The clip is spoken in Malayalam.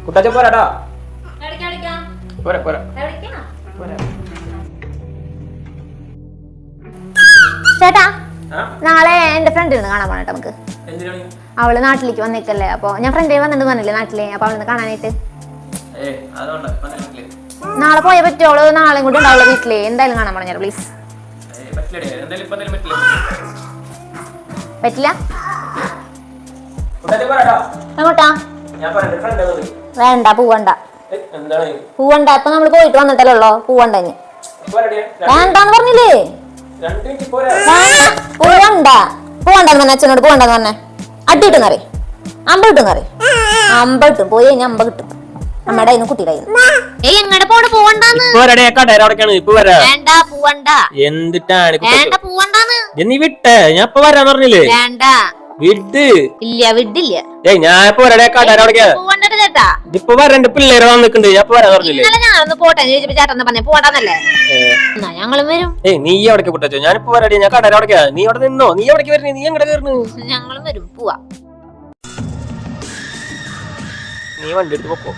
കുട്ടാച്ച പോരാടാ. പോരാ പോരാ. ചേട്ടാ നാളെ എന്റെ ഫ്രണ്ടിന് കാണാൻ പോണേട്ടോ നമുക്ക്. അവള് നാട്ടിലേക്ക് വന്നേക്കല്ലേ, അപ്പൊ ഞാൻ ഫ്രണ്ടേ വന്നിട്ട് പറഞ്ഞില്ലേ നാട്ടിലെ, അപ്പൊ അവളൊന്ന് കാണാനായിട്ട്. നാളെ പോയാ പറ്റുള്ളൂ, നാളെ കൂടി ഉണ്ടാവുള്ളൂ വീട്ടില്. എന്തായാലും കാണാൻ പറഞ്ഞാൽ പ്ലീസ്. പറ്റില്ല? എങ്ങോട്ടാ? വേണ്ട, പോവണ്ട പോവണ്ട. ഇപ്പൊ നമ്മള് പോയിട്ട് വന്നിട്ടല്ലോ ഉള്ളോ, പോവണ്ട. ഇനി വേണ്ടാന്ന് പറഞ്ഞില്ലേ? പോവണ്ട പോവണ്ടെന്ന് പറഞ്ഞ അച്ഛനോട് പോവണ്ടെന്ന് പറഞ്ഞേ. അടി കിട്ടുന്ന അറിയ, അമ്പ കിട്ടുന്ന അറിയ, അമ്പ കിട്ടും. പോയി കഴിഞ്ഞാൽ അമ്പ കിട്ടും നമ്മുടെ കയ്യിൽ നിന്ന്, കുട്ടിയുടെ കയ്യിൽ നിന്ന്. എങ്ങടെ പോണ്? പോവണ്ടാന്ന്. വേണ്ട പോവണ്ട. എന്തിട്ടാണ് പോവണ്ടാന്ന്. നീ വിട്ടേ, ഞാൻ ഇപ്പൊ വരാന്ന് പറഞ്ഞില്ലേ? വേണ്ട വിട്ട്. ഇല്ല വിടില്ല. ഞാൻ ഇപ്പൊ ഇപ്പൊ വരണ്ട, പിള്ളേര് വന്നിട്ടുണ്ട്. ഞാൻ ഇപ്പൊ വരാൻ പറഞ്ഞില്ലേ? ഞാനൊന്ന് പോട്ടെ ചോദിച്ചപ്പോ ചേട്ടൻ പറഞ്ഞ പോട്ടാന്നല്ലേ. ഞങ്ങളും വരും. നീ എവിടേക്ക് കുട്ടാച്ചോ? ഞാനിപ്പോ വരാടി, ഞാൻ കടയിൽ അവിടേക്കാ. നീ അവിടെ നിന്നോ? നീ എവിടേക്ക് വരുന്നേ? നീ എങ്ങടെ കയറുന്നു? ഞങ്ങളും വരും, പോവാ. നീ വണ്ടി എടുത്ത് പൊക്കോ.